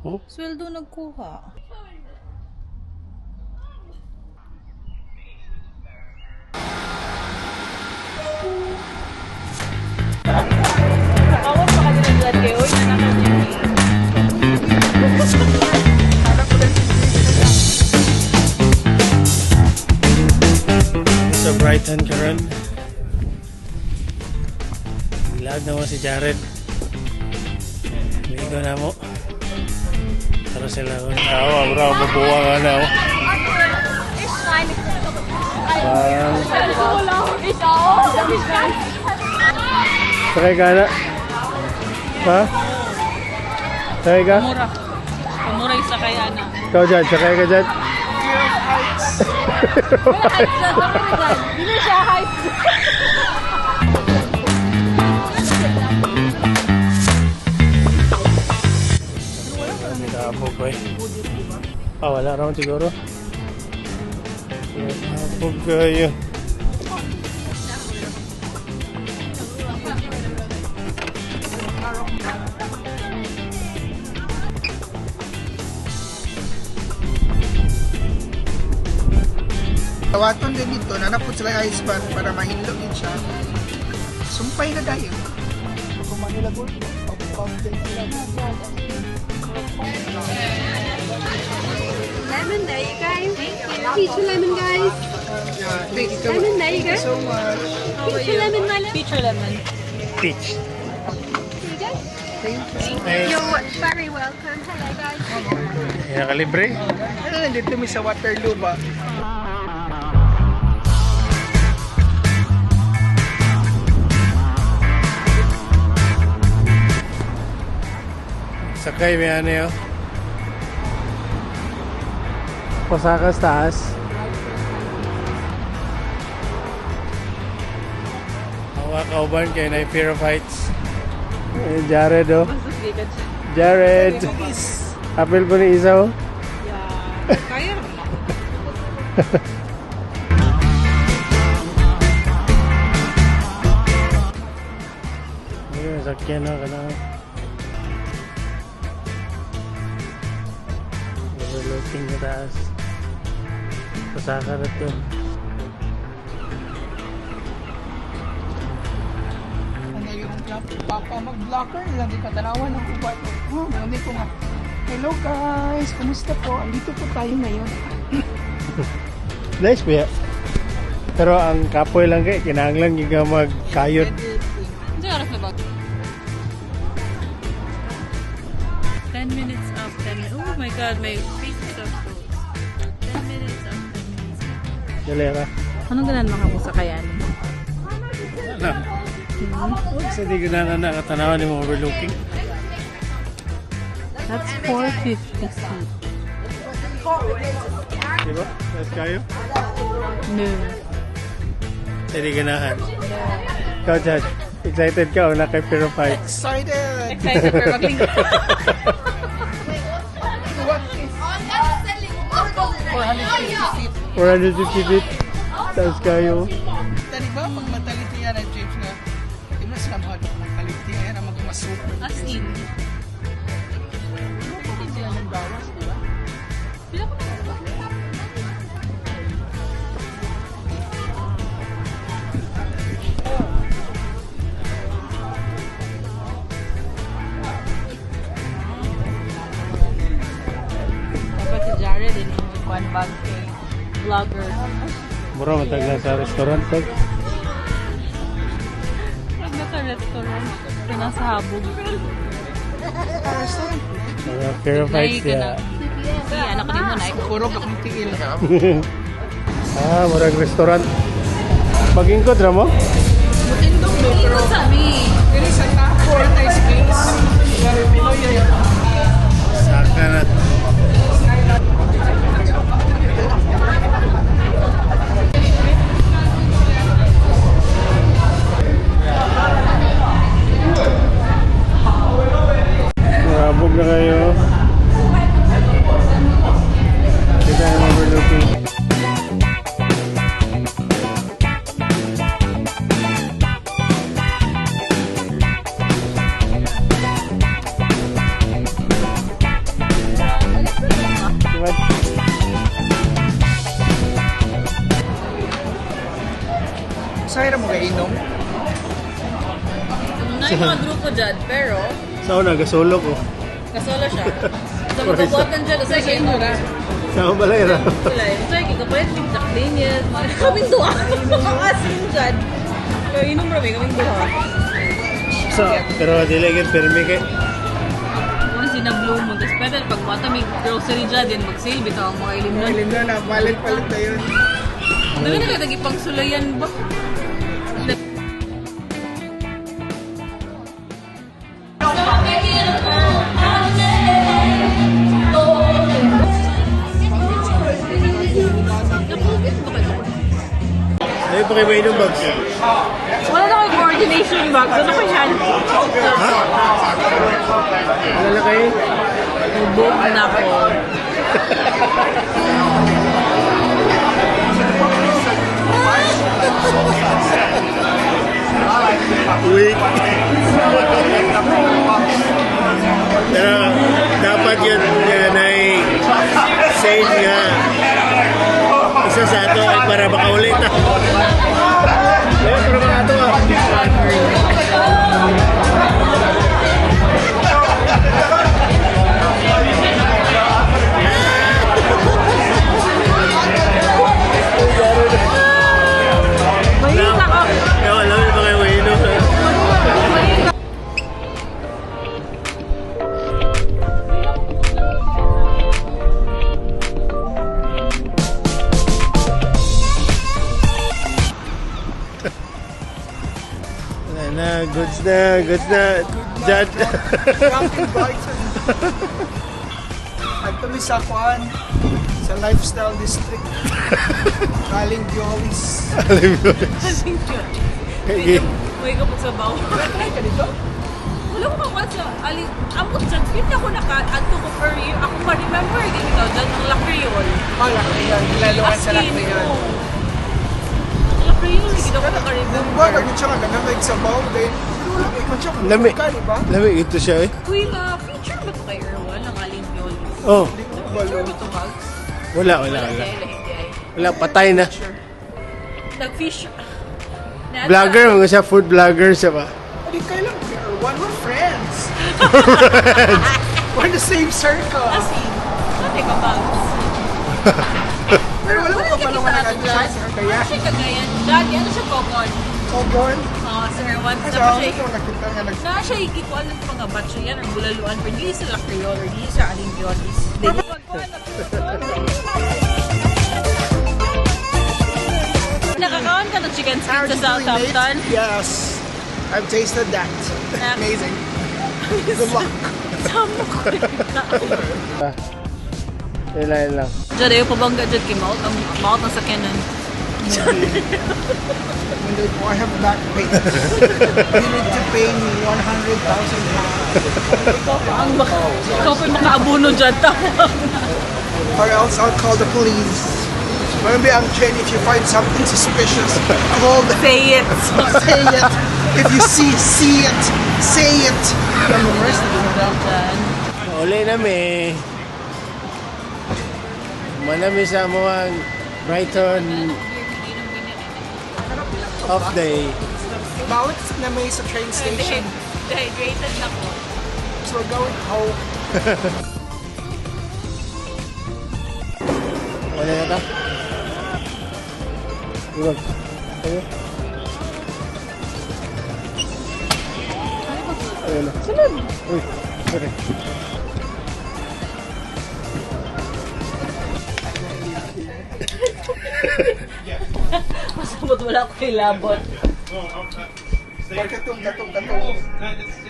Oh? Sweldo nagkuha. Kawan pa kanila dyan kayo. Uy, nanak na dyan. Sa Brighton karon. Ilag naman si Jared. Ligo na mo. Tara sila ko. Bro, mabuwa nga na ako. Sakay ka na? Ha? Sakay ka? Mura. Mura yung sakay, ana. Ikaw dyan, sakay ka dyan? Wala heights dyan. Hindi siya heights. Nakapog ba eh? Wala naman siguro. Nakapog kayo. Tawaton din dito, nanapot sila ice pan para mahilo din siya. Sumpay na dahil. Kung Manila Gold, Lemon, there you go. Peach or lemon, guys. Lemon, there you go. So much. Peach or lemon, my love. Peach or lemon? Peach. Here you go. Ay, You're very welcome. Hello, guys. nakalibre. Dito mi sa Waterloo ba? Sakay may ano yun. Pasakas taas. Hawa kauban kayo na fear of heights. Jared oh. Jared! Apel po ni isa oh. Yeah. Kaya naman. Ayun, sakyan na ka na. Overlooking sa taas. Pasaka na ito. Ano yung papa mag-blocker lang di katanawan ng kubat. Hindi ko nga. Hello guys, kumusta po? Andito po tayo ngayon. Nice kuya. Pero ang kapoy lang kayo, kinahanglan yung magkayod. Hindi oras na ba? 10 minutes up, 10 minutes. Oh my god, my face is so cold. 10 minutes up, 10 minutes. Galera. Anong ganan makamusakayan? Ano? Kasi di ko na nakatanawan yung overlooking. That's 450 feet. Diba? Let's kayo? No. Hindi ganahan. Ikaw, Chad. Excited ka o nakay Fear of Heights? Excited! Excited for maglinggo. What is 450 feet? 450 feet. Tapos kayo. Tani ba, pag mataliti yan ang James na, di ba sila mga mataliti yan ang magmasok? As in. Sila ng bawas, di ba? Pila ko na ba? Dapat si Jared din yung one bag kay vlogger. Mura mataglan sa restaurant. Pag. Pag naka-restaurant, nasa habog. Mga Fear of Heights Nahi ka na. ya. Sige, anak ko din mo na. Kurog akong tiil. Murag restaurant. Pag-ingkod na mo? Matindong do, pero Sabi. dili sa tapo na space. Pero Pinoy yan. Saka na. Marabog na kayo. Kita yung overlooking. may mga grupo dyan, pero Sa una, gasolo ko. kasolo siya. Sa magkabuhatan dyan, kasi kayo mura. Sa akong balera. Sila yun. So, kikapalit yung Jacqueline yan. Kaming duha. Makasin dyan. Pero inom rami, kaming duha. So, pero dili gid permi kay. Kung sinablow mo, tapos pwede pag mata may grocery dyan, din mag-sale, bitaw ang mga ilim nun. Lindo na, palit-palit na yun. Dami na kayo tagipang sulayan ba? Ay pa kay Wayne Bags. Wala na kayo coordination bag. Ano ko yan? Ha? Wala na kayo? Book na ako. Wait. Pero dapat yun yan ay save nga. Isa sa ato ay para makaulit. Para makato Mahina ka. Ewan, alam mo ba kayo Wayne? Goods na, Jad. Camping Brighton. At kami sa Kwan, sa Lifestyle District. Kaling Diolis. May kapag sa baw. Try ka dito? Wala ko kawan sa alin. Amot dyan, hindi ako naka-ato ko per year. Ako ma-remember din ito, dyan ang Lacriol. Oh, Lacriol. Nilaluan sa Lacriol. Lacriol, hindi ako naka-remember. Ba, nagit siya ka ganun, like sa baw, then, wala ko ikon siya. Lami. Ka, di ba? Lami, ito siya eh. Uy, na-feature ba ito kay Erwan, ang Alin Yol? Oh, Feature ba ito, Mags? wala. Hindi. Wala, patay na. Nag-fish. Vlogger, mga siya, food vlogger siya ba? Hindi kayo lang, one, we're friends. We're in the same circle. Kasi, sabi ka, Mags? Pero wala ko pa naman Kaya? nag-chat. Kaya, Ano siya kagayan? Dati, ano siya common? Kogon. Sir Erwan, Kasi sa ako siya. ito nakita nga nag... Na siya ikikuan ng mga batso yan, ang bulaluan, pero hindi sa Lacriol, or hindi sa Alin Yol. Nakakaon ka ng chicken street sa Southampton? Yes. I've tasted that. Yeah. Amazing. Good luck. Sama ko rin na. Ilan lang. Diyan yung pabangga dyan kay Maut. Ang Maut na sakyanan. I have back pain. You need to pay me 100,000 pounds. Ikaw pa'y makaabuno dyan. Or else I'll call the police. Maybe I'm Chen, if you find something suspicious, call the... Say it. Say it. If you see it. Say it. Dyan. Uli nami. Manami sa mga Brighton off day. Bawat na may sa train station. Dehydrated na ko. So we're going home. Wala na ka? Iwag. Ayun. Ayun na. Sunod! Uy, sorry. Masabot wala ko kay labot. Katong.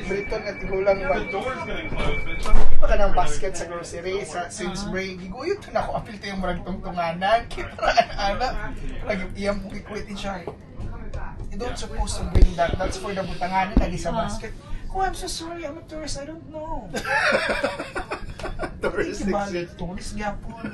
Briton at tigulang ba? Di pa ka ng basket sa grocery, sa Sainsbury. Giguyot na ako, apil tayong marag tungtunganan. Kitraan, anak. Lagi iyang pukikwitin siya. You don't supposed to bring that. That's for the butanganan, lagi sa basket. Oh, I'm so sorry, I'm a tourist, I don't know. Tourist, tourist gyapon.